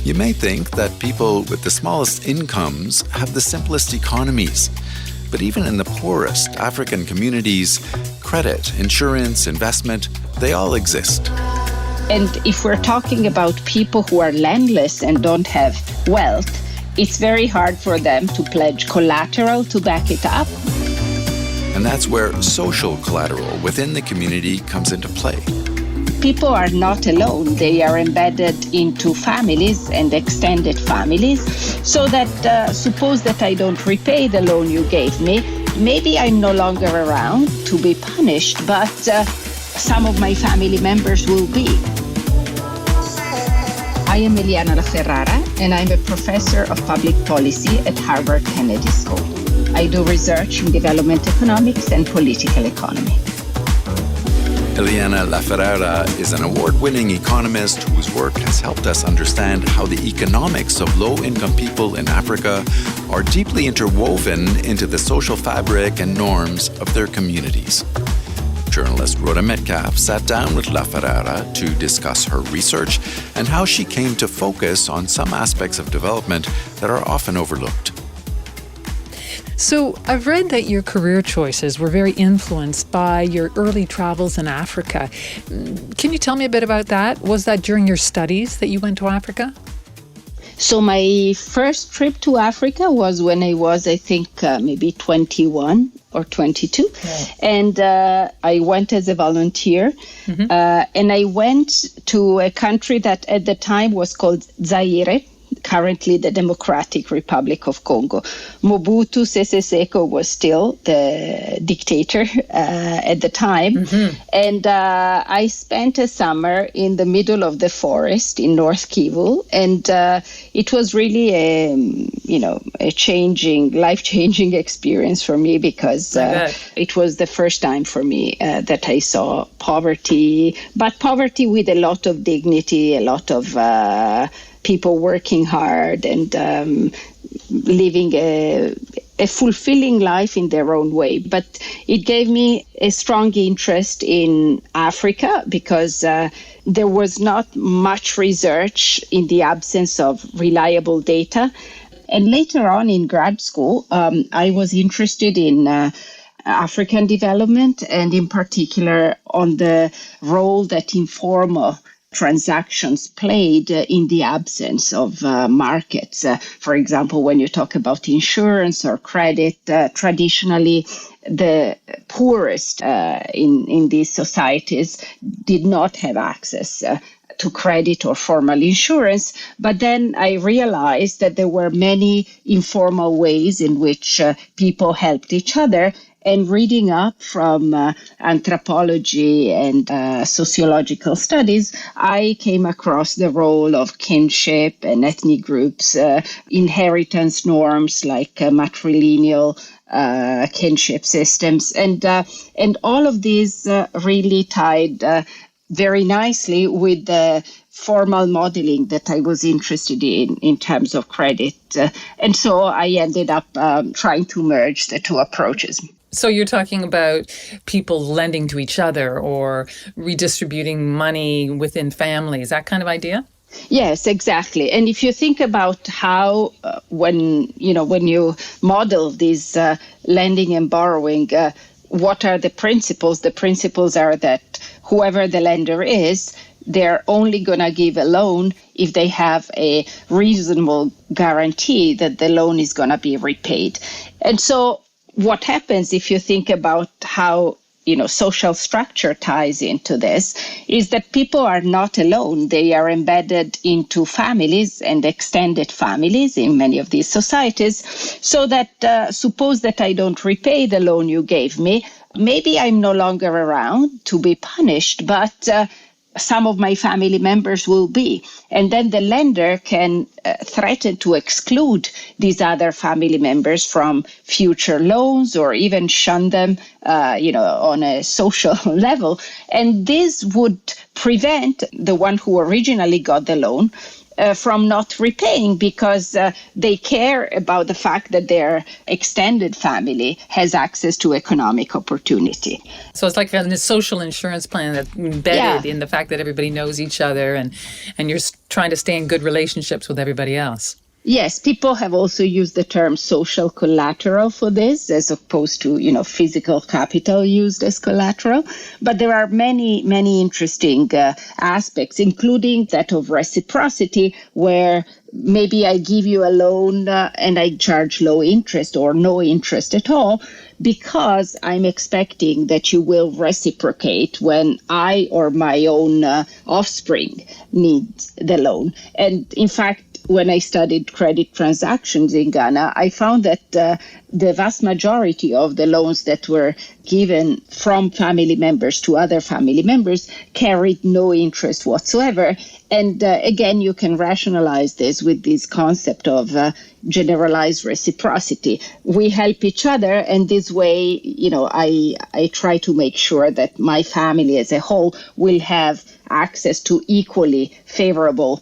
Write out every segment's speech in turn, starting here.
You may think that people with the smallest incomes have the simplest economies. But even in the poorest African communities, credit, insurance, investment, they all exist. And if we're talking about people who are landless and don't have wealth, it's very hard for them to pledge collateral to back it up. And that's where social collateral within the community comes into play. People are not alone. They are embedded into families and extended families, so that suppose that I don't repay the loan you gave me, maybe I'm no longer around to be punished, but some of my family members will be. I am Eliana La Ferrara, and I'm a professor of public policy at Harvard Kennedy School. I do research in development economics and political economy. Eliana La Ferrara is an award-winning economist whose work has helped us understand how the economics of low-income people in Africa are deeply interwoven into the social fabric and norms of their communities. Journalist Rhoda Metcalfe sat down with La Ferrara to discuss her research and how she came to focus on some aspects of development that are often overlooked. So I've read that your career choices were very influenced by your early travels in Africa. Can you tell me a bit about that? Was that during your studies that you went to Africa? So my first trip to Africa was when I was, I think, maybe 21 or 22. Yeah. And I went as a volunteer. Mm-hmm. And I went to a country that at the time was called Zaire, currently the Democratic Republic of Congo. Mobutu Sese Seko was still the dictator at the time. Mm-hmm. And I spent a summer in the middle of the forest in North Kivu. And it was really a life-changing experience for me, because it was the first time for me that I saw poverty, but poverty with a lot of dignity, a lot of people working hard and living a fulfilling life in their own way. But it gave me a strong interest in Africa because there was not much research in the absence of reliable data. And later on in grad school, I was interested in African development, and in particular on the role that informal transactions played in the absence of markets. For example, when you talk about insurance or credit, traditionally the poorest in these societies did not have access to credit or formal insurance. But then I realized that there were many informal ways in which people helped each other. And reading up from anthropology and sociological studies, I came across the role of kinship and ethnic groups, inheritance norms like matrilineal kinship systems. And all of these really tied very nicely with the formal modeling that I was interested in terms of credit. And so I ended up trying to merge the two approaches. So you're talking about people lending to each other or redistributing money within families, that kind of idea? Yes, exactly. And if you think about how when you model these lending and borrowing, what are the principles? The principles are that whoever the lender is, they're only going to give a loan if they have a reasonable guarantee that the loan is going to be repaid. And so what happens if you think about how social structure ties into this is that people are not alone. They are embedded into families and extended families in many of these societies, so that suppose that I don't repay the loan you gave me, maybe I'm no longer around to be punished, but some of my family members will be. And then the lender can threaten to exclude these other family members from future loans or even shun them, on a social level. And this would prevent the one who originally got the loan from not repaying because they care about the fact that their extended family has access to economic opportunity. So it's like a social insurance plan that's embedded in the fact that everybody knows each other and you're trying to stay in good relationships with everybody else. Yes, people have also used the term social collateral for this, as opposed to, physical capital used as collateral. But there are many, many interesting aspects, including that of reciprocity, where maybe I give you a loan and I charge low interest or no interest at all, because I'm expecting that you will reciprocate when I or my own offspring need the loan. And in fact, when I studied credit transactions in Ghana, I found that the vast majority of the loans that were given from family members to other family members carried no interest whatsoever. And again, you can rationalize this with this concept of generalized reciprocity. We help each other, and this way, I try to make sure that my family as a whole will have access to equally favorable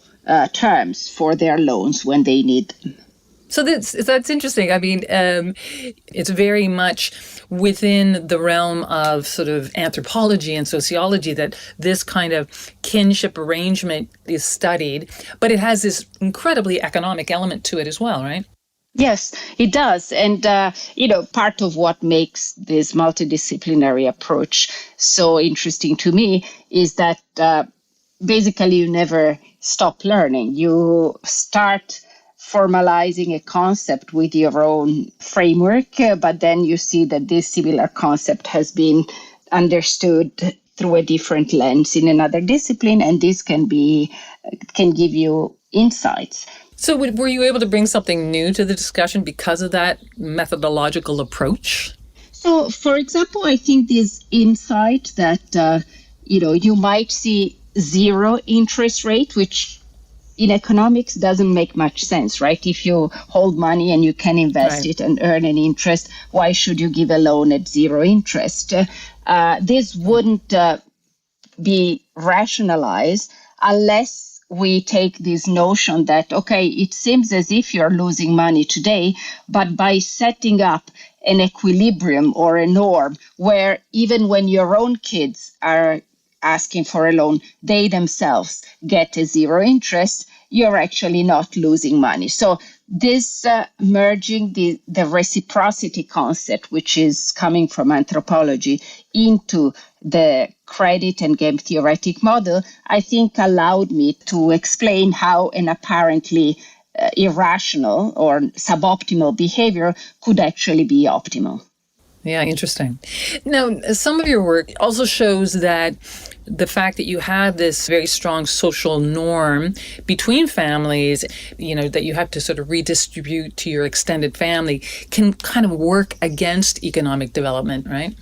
terms for their loans when they need them. So that's interesting. I mean, it's very much within the realm of sort of anthropology and sociology that this kind of kinship arrangement is studied, but it has this incredibly economic element to it as well, right? Yes, it does. And, part of what makes this multidisciplinary approach so interesting to me is that basically you never stop learning. You start formalizing a concept with your own framework, but then you see that this similar concept has been understood through a different lens in another discipline, and this can give you insights. So were you able to bring something new to the discussion because of that methodological approach? So, for example, I think this insight that, you might see zero interest rate, which in economics doesn't make much sense, right? If you hold money and you can invest it and earn an interest, why should you give a loan at zero interest? This wouldn't be rationalized unless we take this notion that, okay, it seems as if you're losing money today, but by setting up an equilibrium or a norm where even when your own kids are asking for a loan, they themselves get a zero interest, you're actually not losing money. So this merging the reciprocity concept, which is coming from anthropology, into the credit and game theoretic model, I think allowed me to explain how an apparently irrational or suboptimal behavior could actually be optimal. Yeah, interesting. Now, some of your work also shows that the fact that you have this very strong social norm between families, that you have to sort of redistribute to your extended family can kind of work against economic development, right?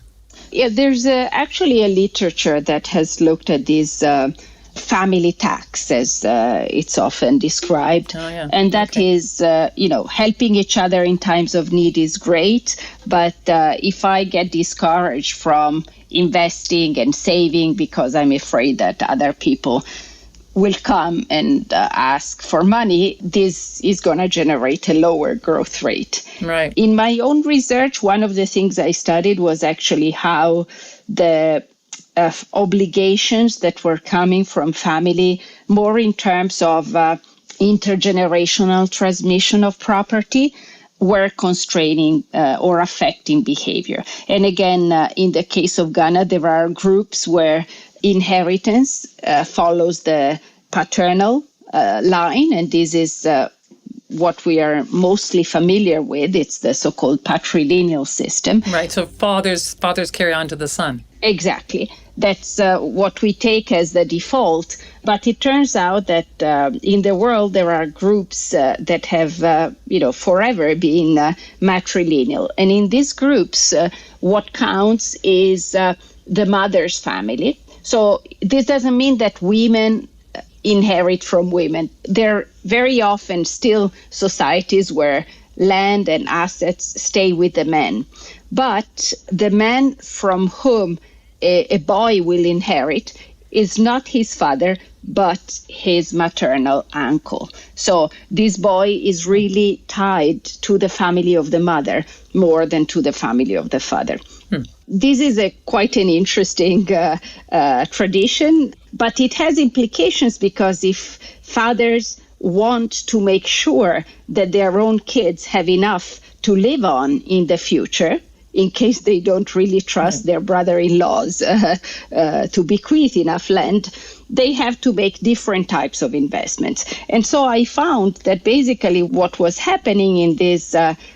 Yeah, there's actually a literature that has looked at these family tax, as it's often described. Oh, yeah. And that is, helping each other in times of need is great. But if I get discouraged from investing and saving because I'm afraid that other people will come and ask for money, this is going to generate a lower growth rate. Right. In my own research, one of the things I studied was actually how the obligations that were coming from family, more in terms of intergenerational transmission of property, were constraining or affecting behavior. And again, in the case of Ghana, there are groups where inheritance follows the paternal line, and this is what we are mostly familiar with. It's the so-called patrilineal system. Right, so fathers carry on to the son. Exactly. That's what we take as the default. But it turns out that in the world, there are groups that have, forever been matrilineal. And in these groups, what counts is the mother's family. So this doesn't mean that women inherit from women. There are very often still societies where land and assets stay with the men. But the man from whom a boy will inherit is not his father, but his maternal uncle. So this boy is really tied to the family of the mother more than to the family of the father. This is quite an interesting tradition, but it has implications because if fathers want to make sure that their own kids have enough to live on in the future, in case they don't really trust their brother-in-laws to bequeath enough land, they have to make different types of investments. And so I found that basically what was happening in these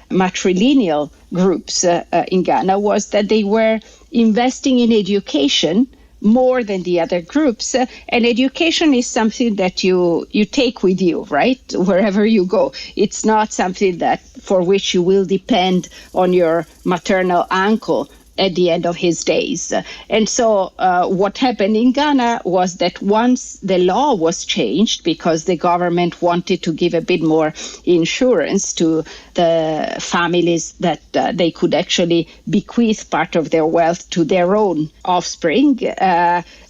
matrilineal groups in Ghana was that they were investing in education more than the other groups. And education is something that you take with you, right? Wherever you go. It's not something that for which you will depend on your maternal uncle at the end of his days. And so what happened in Ghana was that once the law was changed, because the government wanted to give a bit more insurance to the families that they could actually bequeath part of their wealth to their own offspring,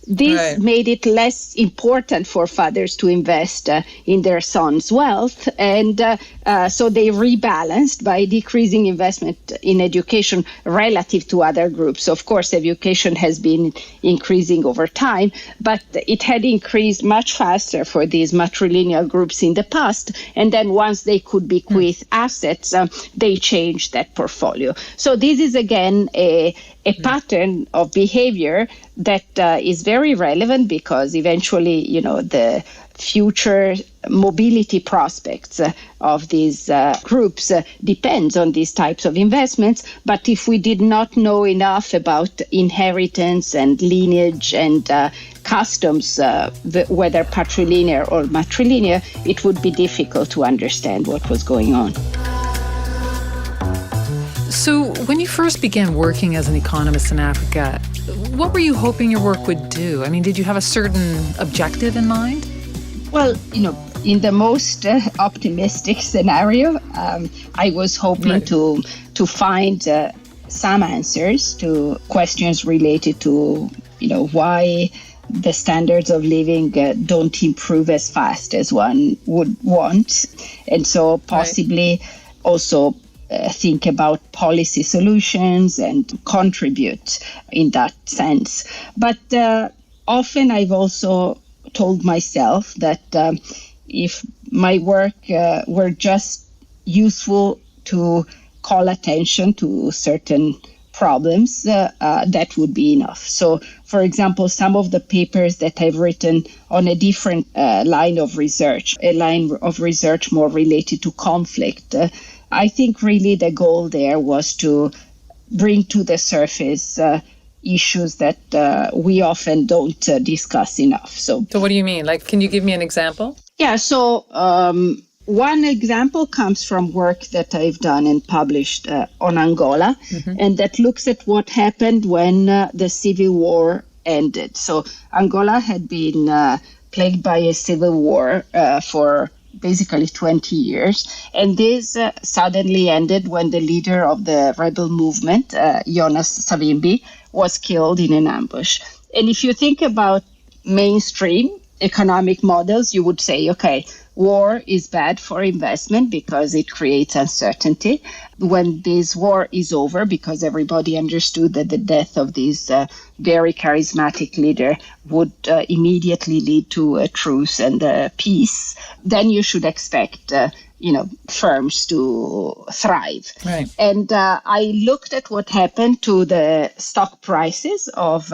this made it less important for fathers to invest in their sons' wealth. And so they rebalanced by decreasing investment in education relative to other groups. Of course, education has been increasing over time, but it had increased much faster for these matrilineal groups in the past. And then once they could bequeath assets, they changed that portfolio. So this is, again, a pattern of behavior that is very relevant because eventually, the future mobility prospects of these groups depends on these types of investments. But if we did not know enough about inheritance and lineage and customs, whether patrilinear or matrilinear, it would be difficult to understand what was going on. So when you first began working as an economist in Africa, what were you hoping your work would do? I mean, did you have a certain objective in mind? Well, in the most optimistic scenario, I was hoping to find some answers to questions related to, why the standards of living don't improve as fast as one would want. And so possibly also think about policy solutions and contribute in that sense. But often I've also told myself that if my work were just useful to call attention to certain problems, that would be enough. So, for example, some of the papers that I've written on a different line of research, a line of research more related to conflict, I think really the goal there was to bring to the surface issues that we often don't discuss enough. So what do you mean? Can you give me an example? Yeah, so one example comes from work that I've done and published on Angola, and that looks at what happened when the civil war ended. So Angola had been plagued by a civil war for basically 20 years. And this suddenly ended when the leader of the rebel movement, Jonas Savimbi, was killed in an ambush. And if you think about mainstream economic models, you would say, okay, war is bad for investment because it creates uncertainty. When this war is over, because everybody understood that the death of this very charismatic leader would immediately lead to a truce and peace, then you should expect firms to thrive. Right. And I looked at what happened to the stock prices of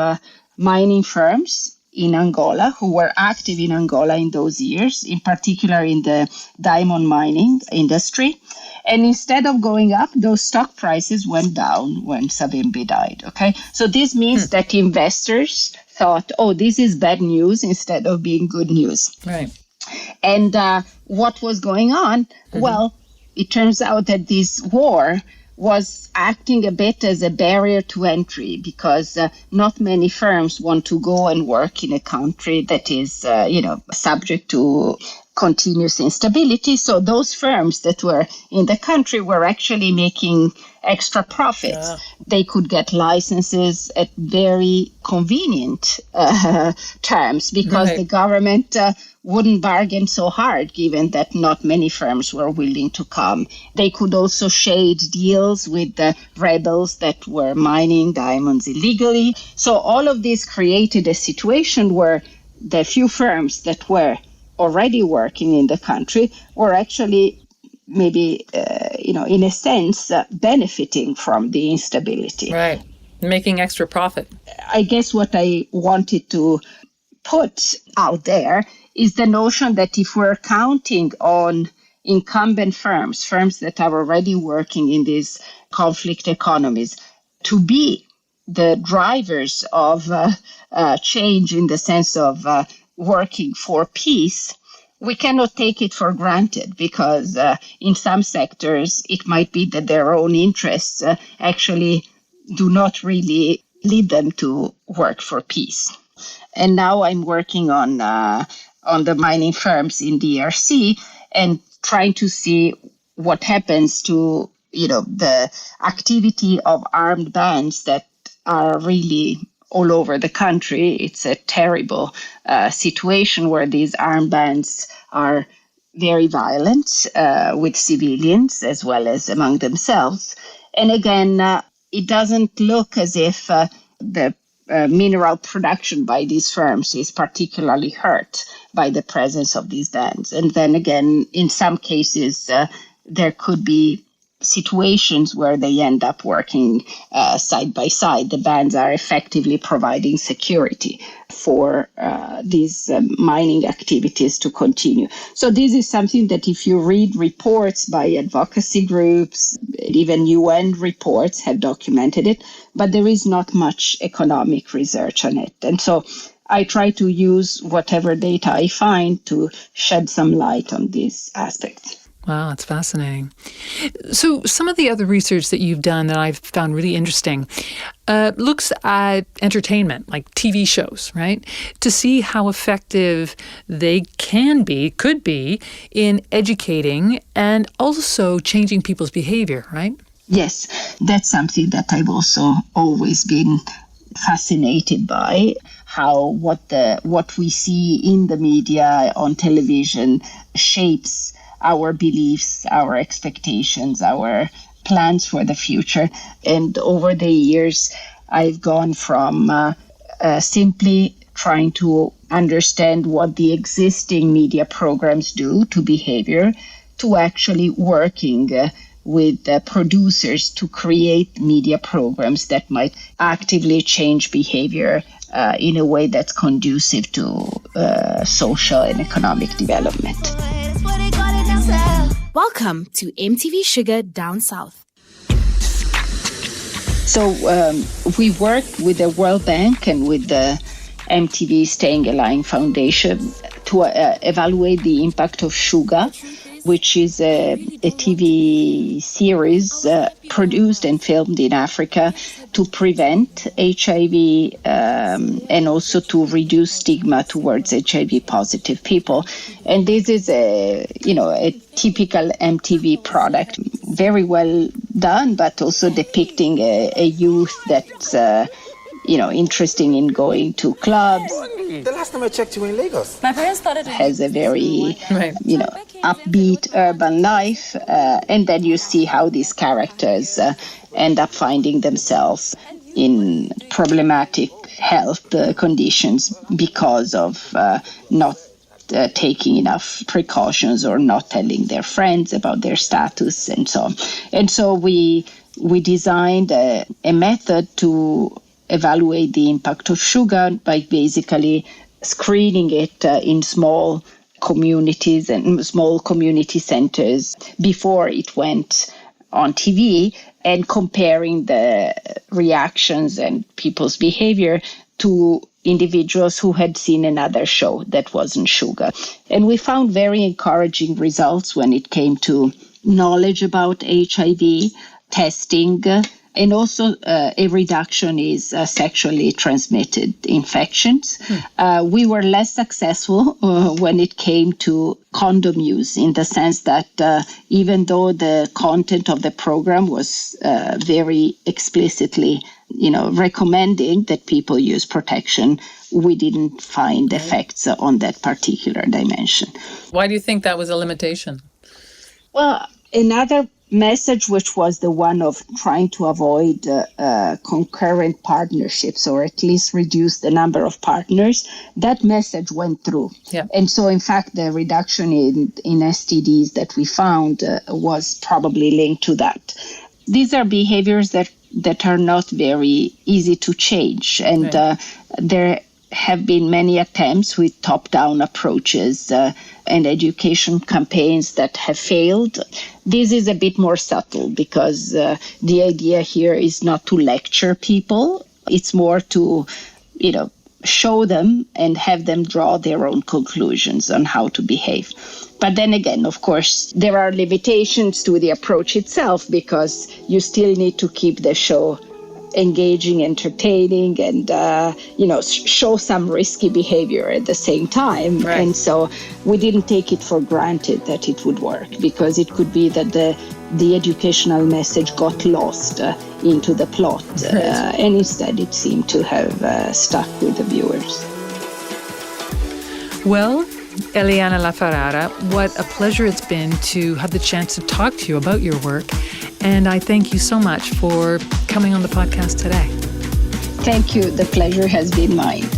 mining firms in Angola, who were active in Angola in those years, in particular in the diamond mining industry. And instead of going up, those stock prices went down when Savimbi died. Okay, so this means that investors thought, oh, this is bad news instead of being good news. Right. And what was going on? Well, it turns out that this war was acting a bit as a barrier to entry because not many firms want to go and work in a country that is, subject to continuous instability. So those firms that were in the country were actually making extra profits. Yeah. They could get licenses at very convenient terms because Right. the government wouldn't bargain so hard, given that not many firms were willing to come. They could also shade deals with the rebels that were mining diamonds illegally. So all of this created a situation where the few firms that were already working in the country were actually maybe, in a sense, benefiting from the instability. Right. Making extra profit. I guess what I wanted to put out there is the notion that if we're counting on incumbent firms that are already working in these conflict economies, to be the drivers of change in the sense of working for peace, we cannot take it for granted because in some sectors it might be that their own interests actually do not really lead them to work for peace. And now I'm working on the mining firms in DRC and trying to see what happens to the activity of armed bands that are really all over the country. It's a terrible situation where these armed bands are very violent with civilians as well as among themselves. And again, it doesn't look as if the mineral production by these firms is particularly hurt by the presence of these bands. And then again, in some cases, there could be situations where they end up working side by side. The bands are effectively providing security for these mining activities to continue. So this is something that if you read reports by advocacy groups, even UN reports have documented it, but there is not much economic research on it. And so I try to use whatever data I find to shed some light on these aspects. Wow, that's fascinating. So some of the other research that you've done that I've found really interesting looks at entertainment, like TV shows, right? To see how effective they could be in educating and also changing people's behavior, right? Yes, that's something that I've also always been fascinated by, how what we see in the media, on television, shapes our beliefs, our expectations, our plans for the future. And over the years, I've gone from simply trying to understand what the existing media programs do to behavior, to actually working with producers to create media programs that might actively change behavior in a way that's conducive to social and economic development. Welcome to MTV Sugar Down South. So we worked with the World Bank and with the MTV Staying Alive Foundation to evaluate the impact of Shuga, which is a TV series produced and filmed in Africa to prevent HIV and also to reduce stigma towards HIV positive people. And this is a typical MTV product, very well done, but also depicting a youth that's interesting in going to clubs. The last time I checked, you were in Lagos. My parents started has a very, upbeat urban life. And then you see how these characters end up finding themselves in problematic health conditions because of not taking enough precautions or not telling their friends about their status and so on. And so we designed a method to evaluate the impact of sugar by basically screening it in small communities and small community centers before it went on TV, and comparing the reactions and people's behavior to individuals who had seen another show that wasn't sugar. And we found very encouraging results when it came to knowledge about HIV, testing, And also a reduction is sexually transmitted infections. We were less successful when it came to condom use, in the sense that even though the content of the program was very explicitly, recommending that people use protection, we didn't find effects on that particular dimension. Why do you think that was a limitation? Well, another message, which was the one of trying to avoid concurrent partnerships, or at least reduce the number of partners, that message went through. Yeah. And so, in fact, the reduction in STDs that we found was probably linked to that. These are behaviors that are not very easy to change. And there have been many attempts with top-down approaches and education campaigns that have failed. This is a bit more subtle, because the idea here is not to lecture people. It's more to, show them and have them draw their own conclusions on how to behave. But then again, of course, there are limitations to the approach itself, because you still need to keep the show engaging, entertaining, and show some risky behavior at the same time. Right. And so we didn't take it for granted that it would work, because it could be that the educational message got lost into the plot, and instead it seemed to have stuck with the viewers. Well, Eliana La Ferrara, what a pleasure it's been to have the chance to talk to you about your work. And I thank you so much for coming on the podcast today. Thank you. The pleasure has been mine.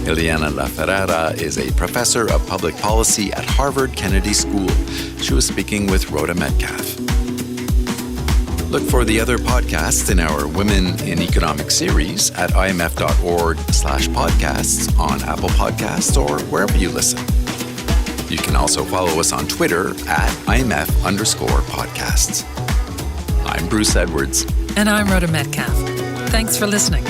Eliana La Ferrara is a professor of public policy at Harvard Kennedy School. She was speaking with Rhoda Metcalfe. Look for the other podcasts in our Women in Economics series at imf.org/podcasts on Apple Podcasts or wherever you listen. You can also follow us on Twitter at IMF_podcasts. I'm Bruce Edwards. And I'm Rhoda Metcalfe. Thanks for listening.